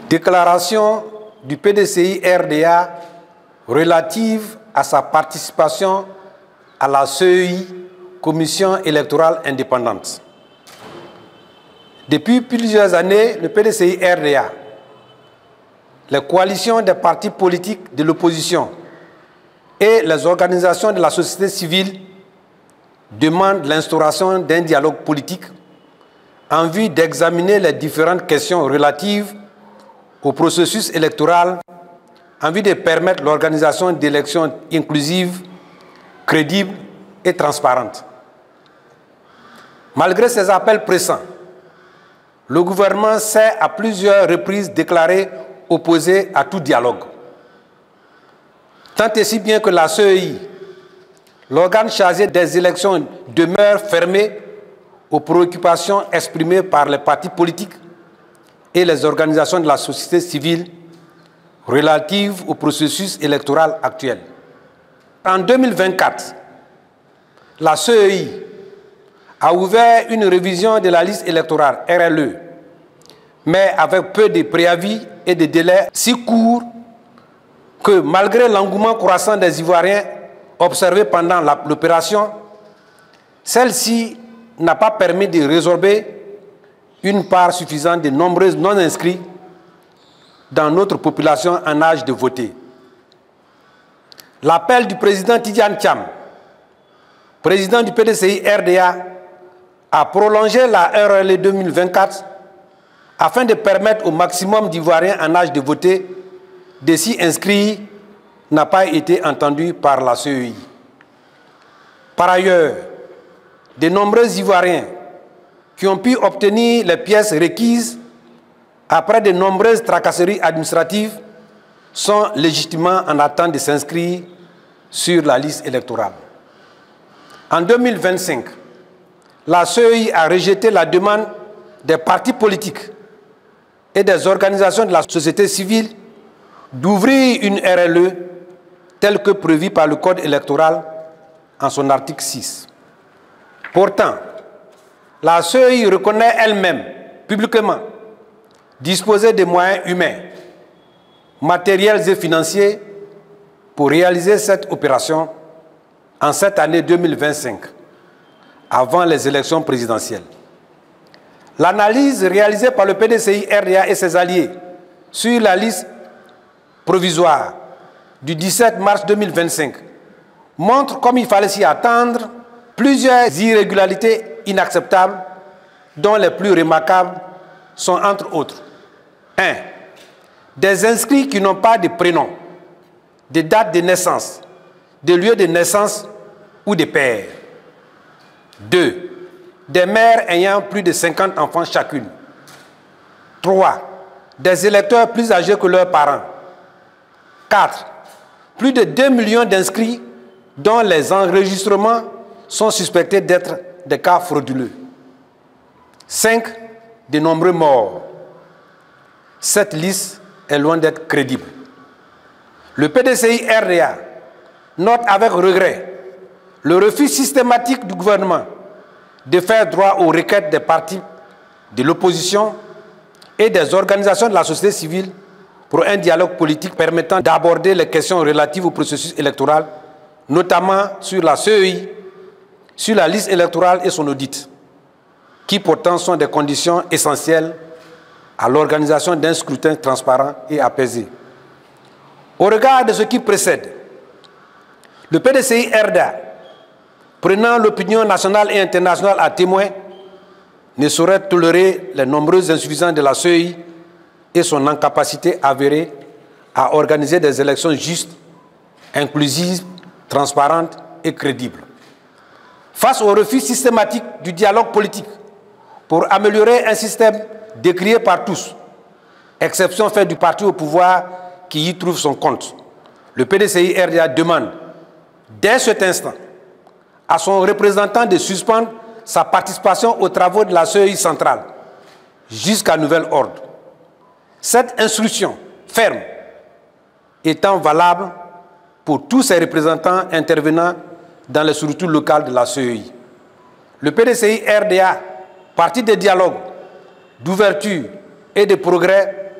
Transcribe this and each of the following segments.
Déclaration du PDCI-RDA relative à sa participation à la CEI, Commission électorale indépendante. Depuis plusieurs années, le PDCI-RDA, les coalitions des partis politiques de l'opposition et les organisations de la société civile demandent l'instauration d'un dialogue politique en vue d'examiner les différentes questions relatives au processus électoral en vue de permettre l'organisation d'élections inclusives, crédibles et transparentes. Malgré ces appels pressants, le gouvernement s'est à plusieurs reprises déclaré opposé à tout dialogue. Tant et si bien que la CEI, l'organe chargé des élections, demeure fermé aux préoccupations exprimées par les partis politiques et les organisations de la société civile relatives au processus électoral actuel. En 2024, la CEI a ouvert une révision de la liste électorale RLE, mais avec peu de préavis et de délais si courts que malgré l'engouement croissant des Ivoiriens observé pendant l'opération, celle-ci n'a pas permis de résorber une part suffisante de nombreux non-inscrits dans notre population en âge de voter. L'appel du président Tidjane Thiam, président du PDCI-RDA, a prolongé la RLE 2024 afin de permettre au maximum d'Ivoiriens en âge de voter de s'y inscrire, n'a pas été entendu par la CEI. Par ailleurs, de nombreux Ivoiriens qui ont pu obtenir les pièces requises après de nombreuses tracasseries administratives sont légitimement en attente de s'inscrire sur la liste électorale. En 2025, la CEI a rejeté la demande des partis politiques et des organisations de la société civile d'ouvrir une RLE telle que prévue par le Code électoral en son article 6. Pourtant, la CEI reconnaît elle-même, publiquement, disposer des moyens humains, matériels et financiers pour réaliser cette opération en cette année 2025, avant les élections présidentielles. L'analyse réalisée par le PDCI-RDA et ses alliés sur la liste provisoire du 17 mars 2025 montre, comme il fallait s'y attendre, plusieurs irrégularités inacceptables, dont les plus remarquables sont entre autres 1. Des inscrits qui n'ont pas de prénom, de date de naissance, de lieu de naissance ou de père. 2. Des mères ayant plus de 50 enfants chacune. 3. Des électeurs plus âgés que leurs parents. 4. Plus de 2 millions d'inscrits dont les enregistrements sont suspectés d'être des cas frauduleux. 5. De nombreux morts. Cette liste est loin d'être crédible. Le PDCI-RDA note avec regret le refus systématique du gouvernement de faire droit aux requêtes des partis de l'opposition et des organisations de la société civile pour un dialogue politique permettant d'aborder les questions relatives au processus électoral, notamment sur la CEI, sur la liste électorale et son audit, qui pourtant sont des conditions essentielles à l'organisation d'un scrutin transparent et apaisé. Au regard de ce qui précède, le PDCI-RDA, prenant l'opinion nationale et internationale à témoin, ne saurait tolérer les nombreuses insuffisances de la CEI et son incapacité avérée à organiser des élections justes, inclusives, transparentes et crédibles. Face au refus systématique du dialogue politique pour améliorer un système décrié par tous, exception faite du parti au pouvoir qui y trouve son compte, le PDCI-RDA demande, dès cet instant, à son représentant de suspendre sa participation aux travaux de la CEI centrale jusqu'à nouvel ordre. Cette instruction ferme étant valable pour tous ses représentants intervenant dans les structures locales de la CEI. Le PDCI-RDA, parti de dialogue, d'ouverture et de progrès,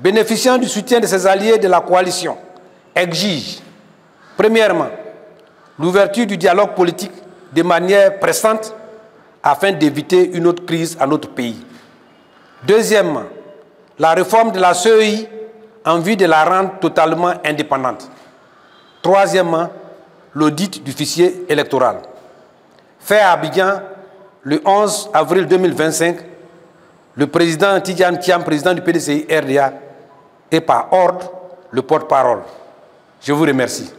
bénéficiant du soutien de ses alliés de la coalition, exige, premièrement, l'ouverture du dialogue politique de manière pressante afin d'éviter une autre crise à notre pays. Deuxièmement, la réforme de la CEI en vue de la rendre totalement indépendante. Troisièmement, l'audit du fichier électoral. Fait à Abidjan le 11 avril 2025, le président Tidjane Thiam, président du PDCI RDA, est par ordre le porte-parole. Je vous remercie.